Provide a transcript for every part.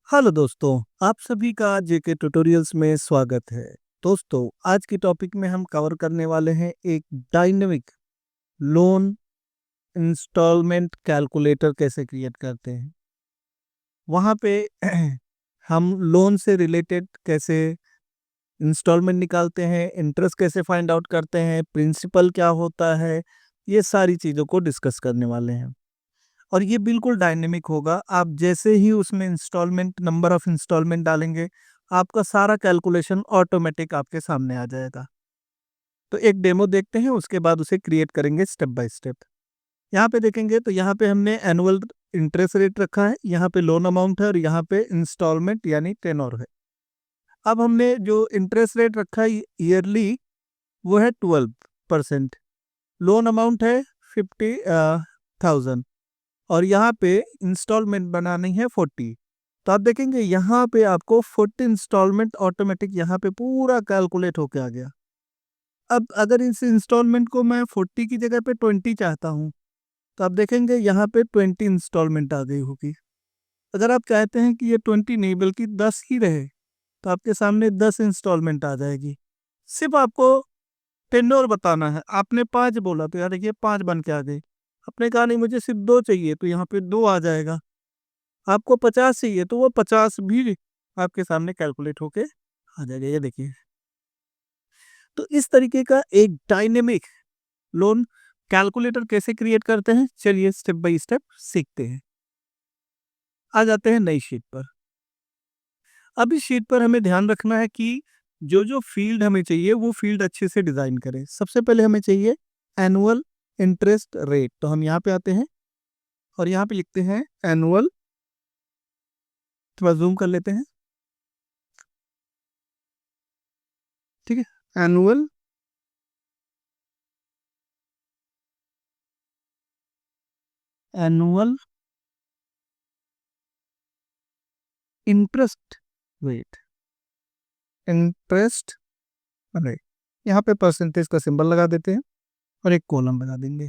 Hello दोस्तों, आप सभी का जेके ट्यूटोरियल्स में स्वागत है। दोस्तों, आज की टॉपिक में हम कवर करने वाले हैं एक डायनेमिक लोन इंस्टॉलमेंट कैलकुलेटर कैसे क्रिएट करते हैं। वहाँ पे हम लोन से रिलेटेड कैसे इंस्टॉलमेंट निकालते हैं, इंटरेस्ट कैसे फाइंड आउट करते हैं, प्रिंसिपल क्या होता है, ये सारी चीज़ों को डिस्कस करने वाले हैं। और ये बिल्कुल डायनेमिक होगा। आप जैसे ही उसमें इंस्टॉलमेंट नंबर ऑफ इंस्टॉलमेंट डालेंगे, आपका सारा कैलकुलेशन ऑटोमेटिक आपके सामने आ जाएगा। तो एक डेमो देखते हैं, उसके बाद उसे क्रिएट करेंगे स्टेप बाय स्टेप। यहाँ पे देखेंगे तो यहाँ पे हमने एनुअल इंटरेस्ट रेट रखा है, यहाँ पे लोन अमाउंट है और यहाँ पे इंस्टॉलमेंट यानी टेनोर है। अब हमने जो इंटरेस्ट रेट रखा है ईयरली, वो है 12%। लोन अमाउंट है 50,000 और यहाँ पे इंस्टॉलमेंट बनानी है 40। तो आप देखेंगे यहाँ पे आपको 40 इंस्टॉलमेंट ऑटोमेटिक यहाँ पे पूरा कैलकुलेट होके आ गया। अब अगर इस इंस्टॉलमेंट को मैं 40 की जगह पे 20 चाहता हूँ, तो आप देखेंगे यहाँ पे 20 इंस्टॉलमेंट आ गई होगी। अगर आप चाहते हैं कि ये 20 नहीं बल्कि 10 ही रहे, तो आपके सामने 10 इंस्टॉलमेंट आ जाएगी। सिर्फ आपको टेन्योर बताना है। आपने 5 बोला तो यार ये 5 बन के आ गई। आपने कहा नहीं मुझे सिर्फ 2 चाहिए, तो यहाँ पे 2 आ जाएगा। आपको 50 चाहिए तो वो 50 भी आपके सामने कैलकुलेट होके आ जाएगा। ये देखिए, तो इस तरीके का एक डायनेमिक लोन कैलकुलेटर कैसे क्रिएट करते हैं, चलिए स्टेप बाय स्टेप सीखते हैं। आ जाते हैं नई शीट पर। अब इस शीट पर हमें ध्यान रखना है कि जो जो फील्ड हमें चाहिए वो फील्ड अच्छे से डिजाइन करें। सबसे पहले हमें चाहिए एनुअल इंटरेस्ट रेट। तो हम यहाँ पे आते हैं और यहाँ पे लिखते हैं एनुअल। थोड़ा जूम कर लेते हैं, ठीक है। Annual annual interest rate, interest rate. यहाँ पे परसेंटेज का सिंबल लगा देते हैं और एक कॉलम बना देंगे,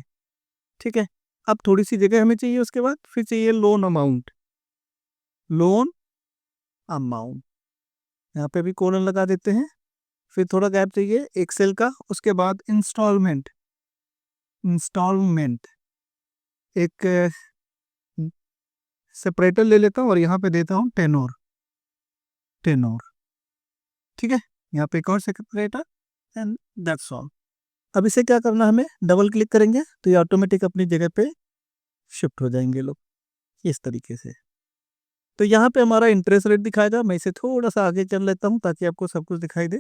ठीक है। अब थोड़ी सी जगह हमें चाहिए, उसके बाद फिर चाहिए लोन अमाउंट। लोन अमाउंट, यहाँ पे भी कॉलम लगा देते हैं। फिर थोड़ा गैप चाहिए एक सेल का, उसके बाद इंस्टॉलमेंट। इंस्टॉलमेंट एक सेपरेटर ले लेता हूँ और यहाँ पे देता हूँ टेनोर। टेनोर, ठीक है। यहाँ पे एक और सेपरेटर एंड दैट्स ऑल। अब इसे क्या करना है, हमें डबल क्लिक करेंगे तो ये ऑटोमेटिक अपनी जगह पे शिफ्ट हो जाएंगे लोग, इस तरीके से। तो यहाँ पे हमारा इंटरेस्ट रेट दिखाएगा। मैं इसे थोड़ा सा आगे चल लेता हूँ ताकि आपको सब कुछ दिखाई दे।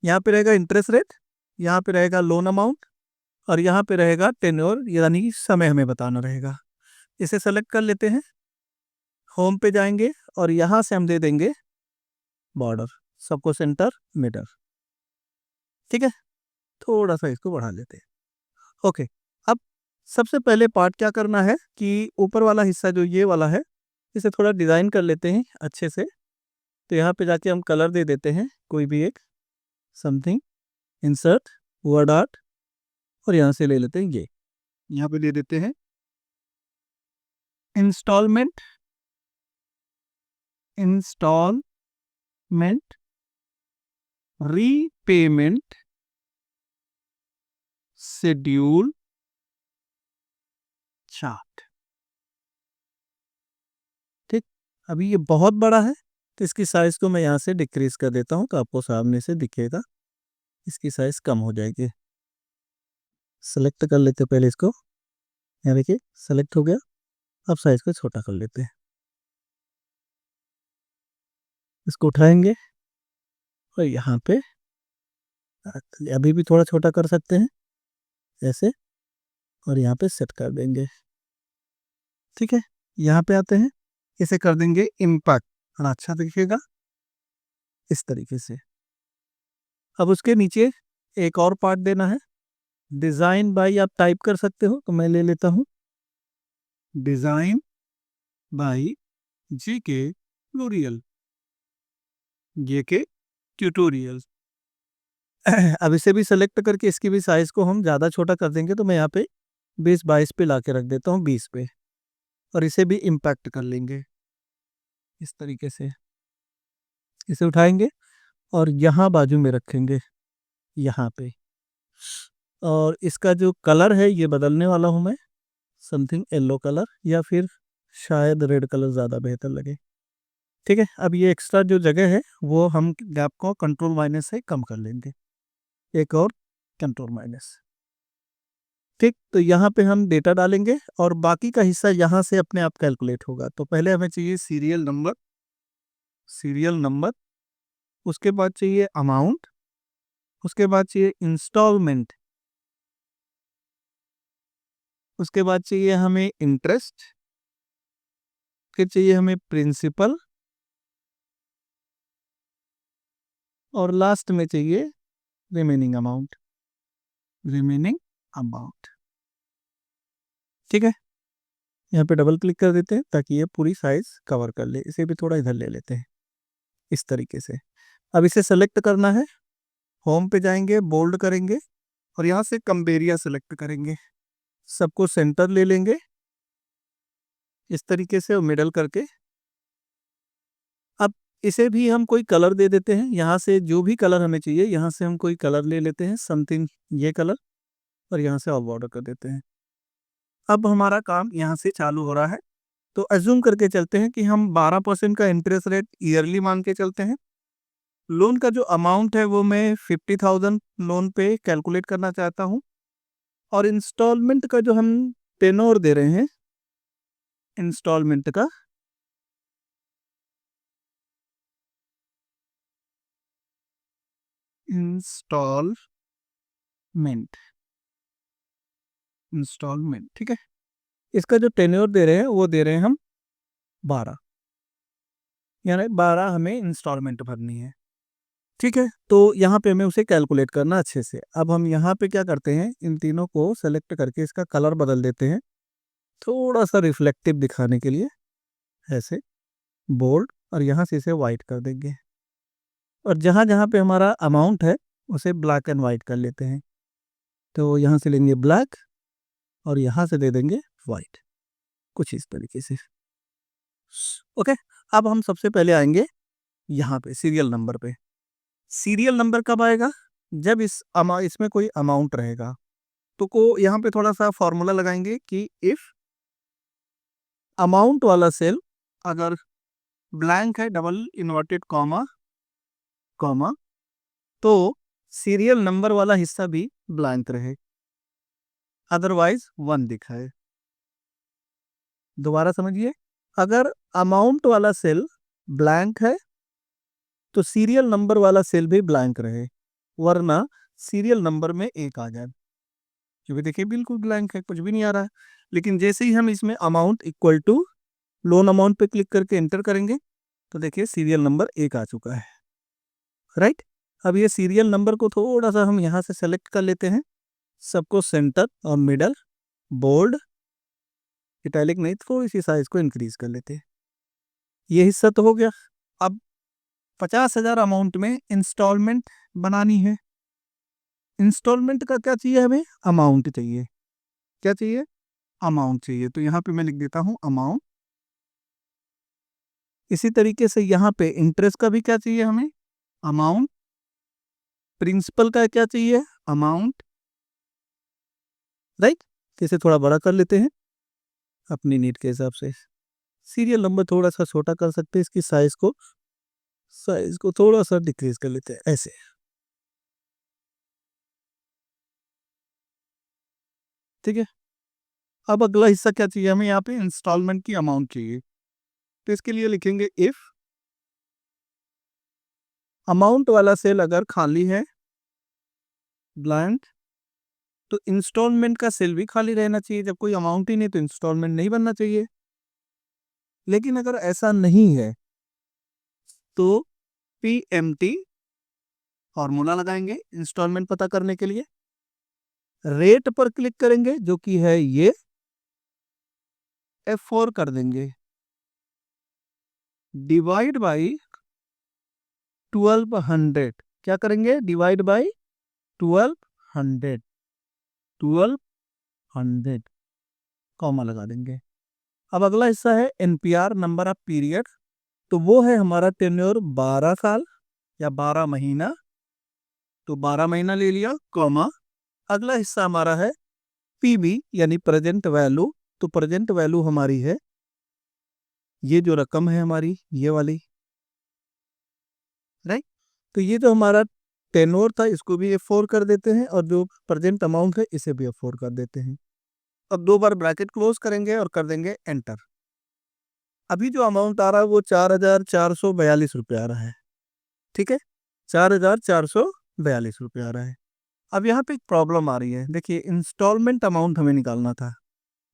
यहाँ पे रहेगा इंटरेस्ट रेट, यहाँ पे रहेगा लोन अमाउंट और यहाँ पे रहेगा टेन्योर यानी समय हमें बताना रहेगा। इसे सेलेक्ट कर लेते हैं, होम पे जाएंगे और यहाँ से हम दे देंगे बॉर्डर, सबको सेंटर मिडल, ठीक है। थोड़ा सा इसको बढ़ा लेते हैं, ओके। अब सबसे पहले पार्ट क्या करना है कि ऊपर वाला हिस्सा जो ये वाला है, इसे थोड़ा डिज़ाइन कर लेते हैं अच्छे से। तो यहाँ पे जाके हम कलर दे देते हैं कोई भी एक, समथिंग, इंसर्ट वर्ड आर्ट, और यहाँ से ले लेते हैं ये। यहाँ पे दे देते हैं instalment, instalment repayment schedule chart, ठीक। अभी ये बहुत बड़ा है तो इसकी साइज को मैं यहाँ से डिक्रीज कर देता हूँ तो आपको सामने से दिखेगा, इसकी साइज कम हो जाएगी। सेलेक्ट कर लेते हैं पहले इसको, यहाँ देखिए सेलेक्ट हो गया। अब साइज को छोटा कर लेते हैं, इसको उठाएंगे और यहाँ पे अभी भी थोड़ा छोटा कर सकते हैं ऐसे, और यहाँ पे सेट कर देंगे, ठीक है। यहाँ पे आते हैं, इसे कर देंगे इम्पैक्ट और अच्छा दिखेगा इस तरीके से। अब उसके नीचे एक और पार्ट देना है, डिज़ाइन बाय आप टाइप कर सकते हो, तो मैं ले लेता हूँ design by GK tutorial, JK tutorial. अब इसे भी सेलेक्ट करके इसकी भी साइज को हम ज़्यादा छोटा कर देंगे, तो मैं यहाँ पे 20-22 पे ला के रख देता हूँ 20 पे, और इसे भी इम्पैक्ट कर लेंगे। इस तरीके से इसे उठाएंगे और यहाँ बाजू में रखेंगे, यहाँ पे। और इसका जो कलर है ये बदलने वाला हूँ मैं, समथिंग येलो कलर, या फिर शायद रेड कलर ज़्यादा बेहतर लगे। ठीक है, अब ये एक्स्ट्रा जो जगह है वो हम गैप को कंट्रोल माइनस से कम कर लेंगे, एक और कंट्रोल माइनस। ठीक, तो यहाँ पे हम डेटा डालेंगे और बाकी का हिस्सा यहाँ से अपने आप कैलकुलेट होगा। तो पहले हमें चाहिए सीरियल नंबर, सीरियल नंबर, उसके बाद चाहिए अमाउंट, उसके बाद चाहिए इंस्टॉलमेंट, उसके बाद चाहिए हमें इंटरेस्ट, फिर चाहिए हमें प्रिंसिपल, और लास्ट में चाहिए रिमेनिंग अमाउंट, रिमेनिंग अमाउंट। ठीक है, यहाँ पे डबल क्लिक कर देते हैं ताकि ये पूरी साइज कवर कर ले। इसे भी थोड़ा इधर ले लेते हैं इस तरीके से। अब इसे सेलेक्ट करना है, होम पे जाएंगे, बोल्ड करेंगे और यहाँ से कंपेरिया सेलेक्ट करेंगे, सबको सेंटर ले लेंगे इस तरीके से और मिडल करके। अब इसे भी हम कोई कलर दे देते हैं, यहाँ से जो भी कलर हमें चाहिए यहाँ से हम कोई कलर ले लेते हैं, समथिंग ये कलर, और यहाँ से ऑल बॉर्डर कर देते हैं। अब हमारा काम यहाँ से चालू हो रहा है। तो अज्यूम करके चलते हैं कि हम 12% का इंटरेस्ट रेट ईयरली मान के चलते हैं। लोन का जो अमाउंट है वो मैं 50,000 लोन पे कैलकुलेट करना चाहता हूँ, और इंस्टॉलमेंट का जो हम टेनोर दे रहे हैं, इंस्टॉलमेंट का इंस्टॉलमेंट, इंस्टॉलमेंट, ठीक है, इसका जो टेन्योर दे रहे हैं वो दे रहे हैं हम 12, यानी 12 हमें इंस्टॉलमेंट भरनी है। ठीक है, तो यहाँ पे हमें उसे कैलकुलेट करना अच्छे से। अब हम यहाँ पे क्या करते हैं, इन तीनों को सेलेक्ट करके इसका कलर बदल देते हैं थोड़ा सा रिफ्लेक्टिव दिखाने के लिए, ऐसे बोल्ड, और यहाँ से इसे वाइट कर देंगे। और जहाँ जहाँ पे हमारा अमाउंट है उसे ब्लैक एंड वाइट कर लेते हैं। तो यहाँ से लेंगे ब्लैक और यहाँ से दे देंगे वाइट, कुछ इस तरीके से। ओके, अब हम सबसे पहले आएंगे यहाँ पे सीरियल नंबर पे। सीरियल नंबर कब आएगा, जब इसमें कोई अमाउंट रहेगा। तो यहाँ पे थोड़ा सा फॉर्मूला लगाएंगे कि इफ अमाउंट वाला सेल अगर ब्लैंक है, डबल इन्वर्टेड कॉमा कॉमा, तो सीरियल नंबर वाला हिस्सा भी ब्लैंक रहे, अदरवाइज 1 दिखाए। दोबारा समझिए, अगर अमाउंट वाला सेल ब्लैंक है तो सीरियल नंबर वाला सेल भी ब्लैंक रहे, वरना सीरियल नंबर में 1 आ जाए। क्योंकि देखिए बिल्कुल ब्लैंक है, कुछ भी नहीं आ रहा है। लेकिन जैसे ही हम इसमें amount equal to loan amount पे क्लिक करके एंटर करेंगे तो देखिए सीरियल नंबर 1 आ चुका है, राइट। अब ये सीरियल नंबर को थोड़ा सा हम यहाँ से सेलेक्ट कर लेते हैं, सबको सेंटर और मिडल, बोल्ड, इटैलिक नहीं, थोड़ी सी साइज को इंक्रीज कर लेते हैं। ये हिस्सा तो हो गया। अब 50,000 अमाउंट में इंस्टॉलमेंट बनानी है। इंस्टॉलमेंट का क्या चाहिए, हमें अमाउंट चाहिए। क्या चाहिए, अमाउंट चाहिए। तो यहाँ पे मैं लिख देता हूँ अमाउंट। इसी तरीके से यहाँ पे इंटरेस्ट का भी क्या चाहिए हमें, अमाउंट। प्रिंसिपल का क्या चाहिए, अमाउंट, राइट। इसे थोड़ा बड़ा कर लेते हैं अपनी नीड के हिसाब से। सीरियल नंबर थोड़ा सा छोटा कर सकते हैं, इसकी साइज को थोड़ा सा डिक्रीज कर लेते हैं, ऐसे। ठीक है, अब अगला हिस्सा क्या चाहिए हमें, यहाँ पे इंस्टॉलमेंट की अमाउंट चाहिए। तो इसके लिए लिखेंगे इफ अमाउंट वाला सेल अगर खाली है, ब्लैंक, तो इंस्टॉलमेंट का सेल भी खाली रहना चाहिए। जब कोई अमाउंट ही नहीं तो इंस्टॉलमेंट नहीं बनना चाहिए। लेकिन अगर ऐसा नहीं है तो PMT फॉर्मूला लगाएंगे इंस्टॉलमेंट पता करने के लिए, रेट पर क्लिक करेंगे जो कि है ये, F4 कर देंगे, डिवाइड बाई 1200। क्या करेंगे, डिवाइड बाई 1200, 1200 कॉमा लगा देंगे। अब अगला हिस्सा है NPR, नंबर ऑफ पीरियड। तो वो है हमारा टेन्योर 12 साल या 12 महीना, तो 12 महीना ले लिया, कॉमा अगला हिस्सा हमारा है पीबी यानी प्रेजेंट वैल्यू। तो प्रेजेंट वैल्यू हमारी है ये जो रकम है हमारी ये वाली, राइट। तो ये जो हमारा टेनोर था इसको भी F4 कर देते हैं और जो प्रेजेंट अमाउंट है इसे भी F4 कर देते हैं। अब 2 बार ब्रैकेट क्लोज करेंगे और कर देंगे एंटर। अभी जो अमाउंट आ रहा है वो 4,442 रुपये आ रहा है, ठीक है, 4,442 रुपये आ रहा है। अब यहाँ पे एक प्रॉब्लम आ रही है, देखिए इंस्टॉलमेंट अमाउंट हमें निकालना था,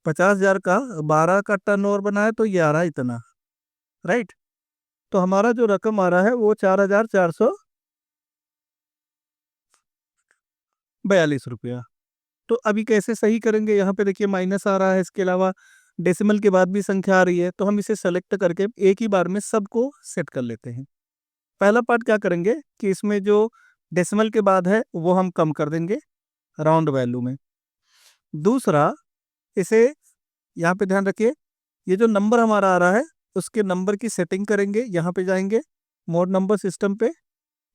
50,000 का 12 का टर्न ओवर बना है तो ये आ रहा है इतना, राइट। तो हमारा जो रकम आ रहा है वो 4,442 रुपया। तो अभी कैसे सही करेंगे, यहाँ पे देखिए माइनस आ रहा है, इसके अलावा डेसिमल के बाद भी संख्या आ रही है, तो हम इसे सेलेक्ट करके एक ही बार में सबको सेट कर लेते हैं। पहला पार्ट क्या करेंगे कि इसमें जो डेसिमल के बाद है वो हम कम कर देंगे राउंड वैल्यू में। दूसरा, इसे यहाँ पे ध्यान रखिए, ये जो नंबर हमारा आ रहा है उसके नंबर की सेटिंग करेंगे, यहाँ पे जाएंगे मोड नंबर सिस्टम पे,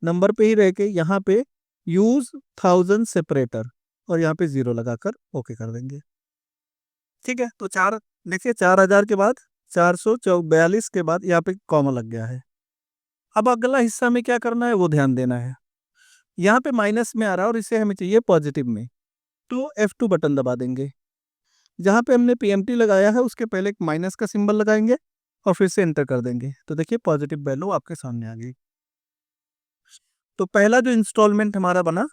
नंबर पे ही रह के यहाँ पे यूज 1000 सेपरेटर और यहाँ पे 0 लगाकर ओके कर देंगे, ठीक है। तो देखिए 4,000 के बाद 442 के बाद यहाँ पे कॉमा लग गया है। अब अगला हिस्सा में क्या करना है वो ध्यान देना है, यहाँ पे माइनस में आ रहा है और इसे हमें चाहिए पॉजिटिव में, तो F2 बटन दबा देंगे। जहाँ पे हमने PMT लगाया है उसके पहले एक माइनस का सिंबल लगाएंगे और फिर से एंटर कर देंगे, तो देखिए पॉजिटिव वैल्यू आपके सामने आ गई। तो पहला जो इंस्टॉलमेंट हमारा बना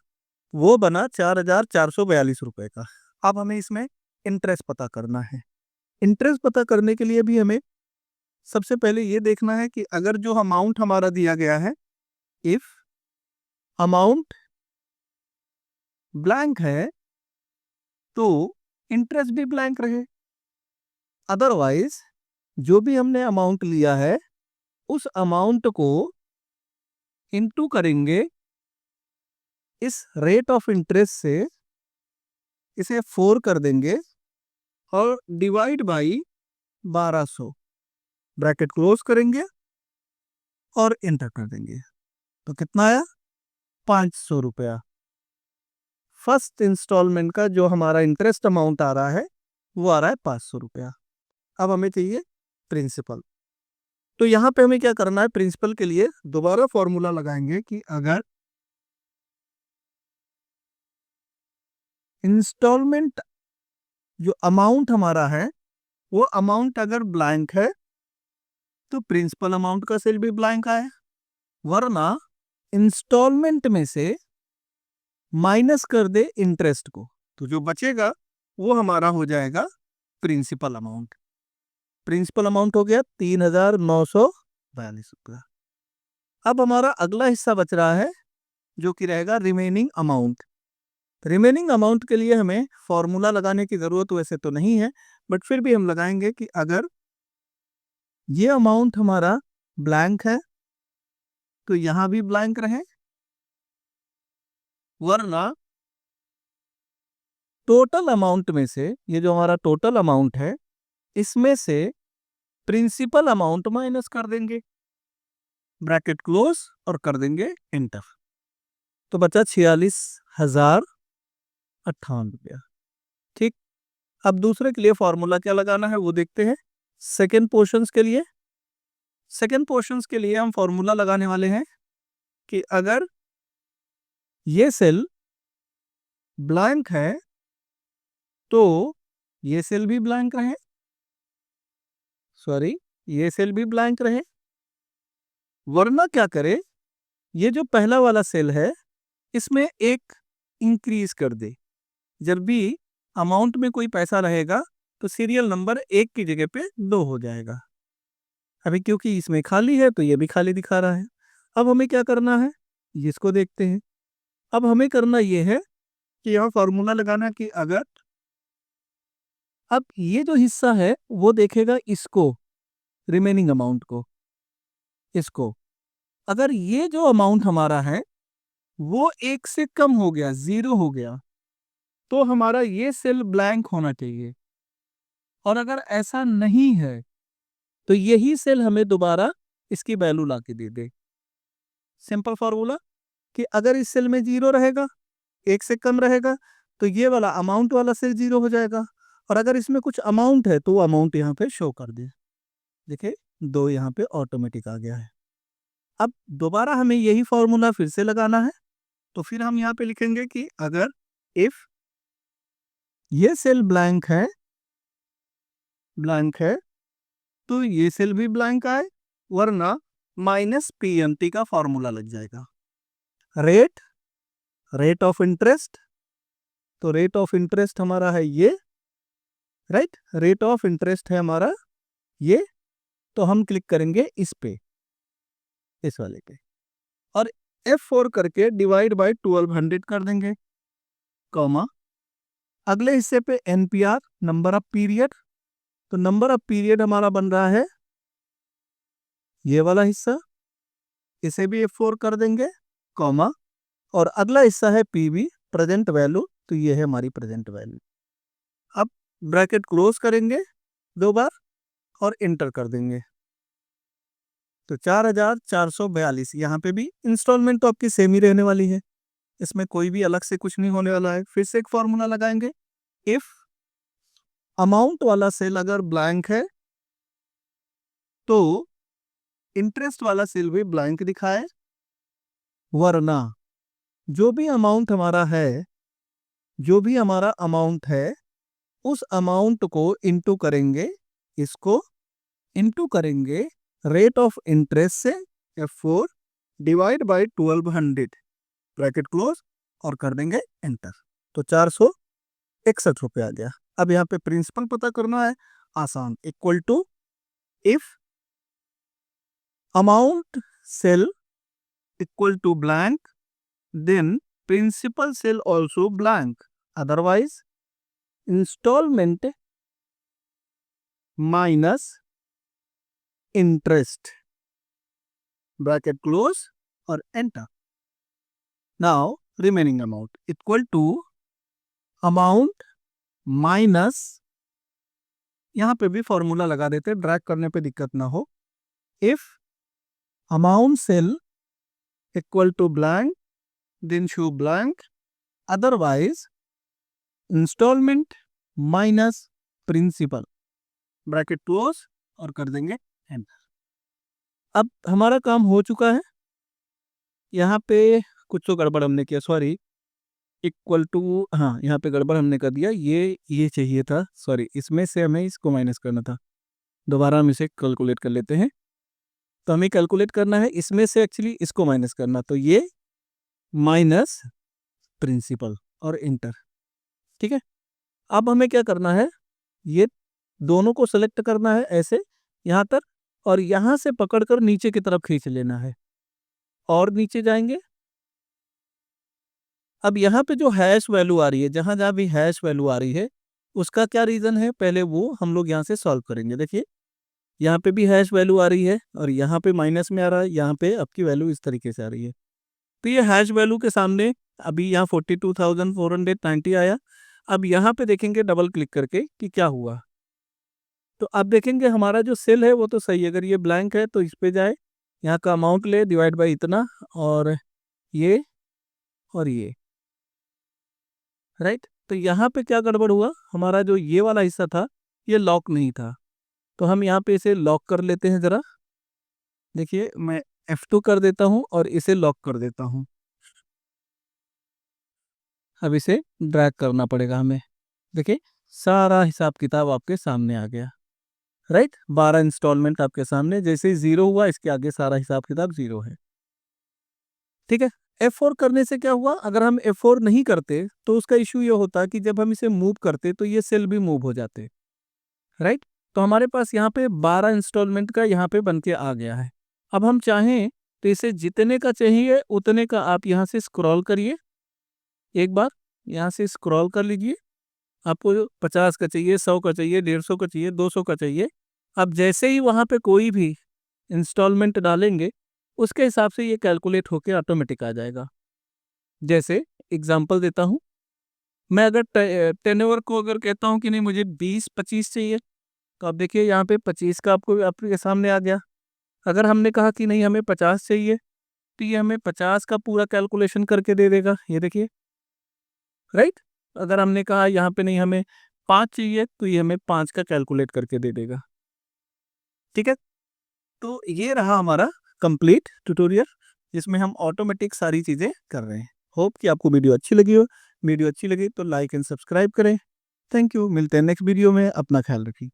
वो बना 4,442 रुपए का। अब हमें इसमें इंटरेस्ट पता करना है। इंटरेस्ट पता करने के लिए भी हमें सबसे पहले ये देखना है कि अगर जो अमाउंट हमारा दिया गया है, इफ अमाउंट ब्लैंक है तो इंटरेस्ट भी ब्लैंक रहे, अदरवाइज जो भी हमने अमाउंट लिया है उस अमाउंट को इनटू करेंगे इस रेट ऑफ इंटरेस्ट से, इसे 4 कर देंगे और डिवाइड बाई 1200, ब्रैकेट क्लोज करेंगे और एंटर कर देंगे। तो कितना आया, 500 रुपया। फर्स्ट इंस्टॉलमेंट का जो हमारा इंटरेस्ट अमाउंट आ रहा है वो आ रहा है 500 रुपया। अब हमें चाहिए प्रिंसिपल, तो यहाँ पे हमें क्या करना है, प्रिंसिपल के लिए दोबारा फॉर्मूला लगाएंगे कि अगर इंस्टॉलमेंट जो अमाउंट हमारा है वो अमाउंट अगर ब्लैंक है तो प्रिंसिपल अमाउंट का सेल भी ब्लैंक आए, वरना इंस्टॉलमेंट में से माइनस कर दे इंटरेस्ट को, तो जो बचेगा वो हमारा हो जाएगा प्रिंसिपल अमाउंट। प्रिंसिपल अमाउंट हो गया 3,942 रुपया। अब हमारा अगला हिस्सा बच रहा है जो कि रहेगा रिमेनिंग अमाउंट। रिमेनिंग अमाउंट के लिए हमें फॉर्मूला लगाने की जरूरत वैसे तो नहीं है, बट फिर भी हम लगाएंगे कि अगर ये अमाउंट हमारा ब्लैंक है तो यहां भी ब्लैंक रहे, वरना टोटल अमाउंट में से, ये जो हमारा टोटल अमाउंट है इसमें से प्रिंसिपल अमाउंट माइनस कर देंगे, ब्रैकेट क्लोज और कर देंगे एंटर। तो बचा 46,058 रुपया, ठीक। अब दूसरे के लिए फॉर्मूला क्या लगाना है वो देखते हैं। सेकेंड पोर्शंस के लिए, सेकेंड पोर्शंस के लिए हम फॉर्मूला लगाने वाले हैं कि अगर ये सेल ब्लैंक है तो ये सेल भी ब्लैंक रहे, सॉरी ये सेल भी ब्लैंक रहे, वरना क्या करे, ये जो पहला वाला सेल है इसमें एक इंक्रीज कर दे। जब भी अमाउंट में कोई पैसा रहेगा तो सीरियल नंबर 1 की जगह पे 2 हो जाएगा। अभी क्योंकि इसमें खाली है तो ये भी खाली दिखा रहा है। अब हमें क्या करना है इसको देखते हैं। अब हमें करना ये है कि यहाँ फॉर्मूला लगाना कि अगर, अब ये जो हिस्सा है वो देखेगा इसको, रिमेनिंग अमाउंट को, इसको, अगर ये जो अमाउंट हमारा है वो 1 से कम हो गया, 0 हो गया, तो हमारा ये सेल ब्लैंक होना चाहिए। और अगर ऐसा नहीं है तो यही सेल हमें दोबारा इसकी वैल्यू ला के दे दे। सिंपल फॉर्मूला कि अगर इस सेल में 0 रहेगा, 1 से कम रहेगा, तो ये वाला अमाउंट वाला सेल 0 हो जाएगा, और अगर इसमें कुछ अमाउंट है तो वो अमाउंट यहाँ पे शो कर दे। देखिए 2 यहाँ पे ऑटोमेटिक आ गया है। अब दोबारा हमें यही फॉर्मूला फिर से लगाना है, तो फिर हम यहाँ पे लिखेंगे कि अगर इफ ये सेल ब्लैंक है तो ये सेल भी ब्लैंक आए, वरना माइनस PMT का फॉर्मूला लग जाएगा। रेट ऑफ इंटरेस्ट, तो रेट ऑफ इंटरेस्ट हमारा है ये, राइट, रेट ऑफ इंटरेस्ट है हमारा ये, तो हम क्लिक करेंगे इस पे, इस वाले पे, और F4 करके डिवाइड बाय 1200 कर देंगे, कॉमा अगले हिस्से पे NPR नंबर ऑफ पीरियड, तो नंबर ऑफ पीरियड हमारा बन रहा है ये वाला हिस्सा, इसे भी F4 कर देंगे, कॉमा, और अगला हिस्सा है PV प्रेजेंट वैल्यू, तो ये है हमारी प्रेजेंट वैल्यू। अब ब्रैकेट क्लोज करेंगे 2 बार और इंटर कर देंगे, तो 4442। यहाँ पे भी इंस्टॉलमेंट तो आपकी सेम ही रहने वाली है, इसमें कोई भी अलग से कुछ नहीं होने वाला है। फिर से एक फॉर्मूला लगाएंगे, इफ अमाउंट वाला सेल अगर ब्लैंक है तो इंटरेस्ट वाला सेल भी ब्लैंक दिखाए, वरना जो भी हमारा अमाउंट है उस अमाउंट को इंटू करेंगे, इसको इंटू करेंगे रेट ऑफ इंटरेस्ट से, F4 divide by 1200 bracket close, और कर देंगे एंटर, तो 461 रुपये आ गया। अब यहाँ पे प्रिंसिपल पता करना है, आसान, equal to if amount cell equal to blank then principal cell also blank, otherwise instalment minus interest, bracket close और enter. Now remaining amount equal to amount minus, यहां पे भी फॉर्मूला लगा देते, ड्रैग करने पे दिक्कत ना हो, if amount cell equal to blank then show blank, otherwise instalment minus principal, bracket close और कर देंगे एंटर। अब हमारा काम हो चुका है, यहाँ पे कुछ तो गड़बड़ हमने किया, सॉरी, इक्वल टू, हाँ यहाँ पे गड़बड़ हमने कर दिया, ये चाहिए था, सॉरी, इसमें से हमें इसको माइनस करना था, दोबारा हम इसे कैलकुलेट कर लेते हैं। तो हमें कैलकुलेट करना है, इसमें से एक्चुअली इसको माइनस करना, तो ये माइनस प्रिंसिपल और इंटर, ठीक है। अब हमें क्या करना है, ये दोनों को सेलेक्ट करना है ऐसे यहाँ तक, और यहाँ से पकड़कर नीचे की तरफ खींच लेना है, और नीचे जाएंगे। अब यहाँ पे जो हैश वैल्यू आ रही है, जहाँ जहाँ भी हैश वैल्यू आ रही है उसका क्या रीज़न है, पहले वो हम लोग यहाँ से सॉल्व करेंगे। देखिए यहाँ पे भी हैश वैल्यू आ रही है, और यहाँ पे माइनस में आ रहा है, यहाँ पे आपकी वैल्यू इस तरीके से आ रही है। तो ये हैश वैल्यू के सामने अभी यहाँ 42,490 आया। अब यहाँ पे देखेंगे डबल क्लिक करके कि क्या हुआ, तो अब देखेंगे हमारा जो सेल है वो तो सही है, अगर ये ब्लैंक है तो इस पे जाए, यहाँ का अमाउंट ले, डिवाइड बाई इतना, और ये और ये, राइट। तो यहाँ पे क्या गड़बड़ हुआ, हमारा जो ये वाला हिस्सा था ये लॉक नहीं था, तो हम यहाँ पे इसे लॉक कर लेते हैं ज़रा। देखिए मैं F2 कर देता हूँ और इसे लॉक कर देता हूँ। अब इसे ड्रैग करना पड़ेगा हमें, देखिए सारा हिसाब किताब आपके सामने आ गया, राइट। 12 इंस्टॉलमेंट आपके सामने, जैसे ही 0 हुआ इसके आगे सारा हिसाब किताब 0 है, ठीक है। F4 करने से क्या हुआ, अगर हम F4 नहीं करते तो उसका इशू ये होता कि जब हम इसे मूव करते तो ये सेल भी मूव हो जाते, राइट। तो हमारे पास यहाँ पे 12 इंस्टॉलमेंट का यहाँ पे बन के आ गया है। अब हम चाहें तो इसे जितने का चाहिए उतने का आप यहाँ से स्क्रॉल करिए, एक बार यहाँ से स्क्रॉल कर लीजिए, आपको 50 का चाहिए, 100 का चाहिए, 150 का चाहिए, 200 का चाहिए। अब जैसे ही वहाँ पे कोई भी इंस्टॉलमेंट डालेंगे उसके हिसाब से ये कैलकुलेट होकर ऑटोमेटिक आ जाएगा। जैसे एग्जांपल देता हूँ, मैं अगर टेनओवर को अगर कहता हूँ कि नहीं मुझे 20-25 चाहिए, तो आप देखिए यहाँ पे 25 का आपको आपके सामने आ गया, अगर हमने कहा कि नहीं हमें 50 चाहिए, तो ये हमें 50 का पूरा कैलकुलेशन करके दे देगा, ये देखिए, राइट? अगर हमने कहा यहाँ पे नहीं हमें 5 चाहिए, तो ये हमें 5 का कैलकुलेट करके दे देगा। ठीक है? तो ये रहा हमारा कंप्लीट ट्यूटोरियल, जिसमें हम ऑटोमेटिक सारी चीज़ें कर रहे हैं। होप कि आपको वीडियो अच्छी लगी हो। वीडियो अच्छी लगी तो लाइक एंड सब्सक्राइब करें। थैंक यू, मिलते हैं नेक्स्ट वीडियो में। अपना ख्याल रखिए।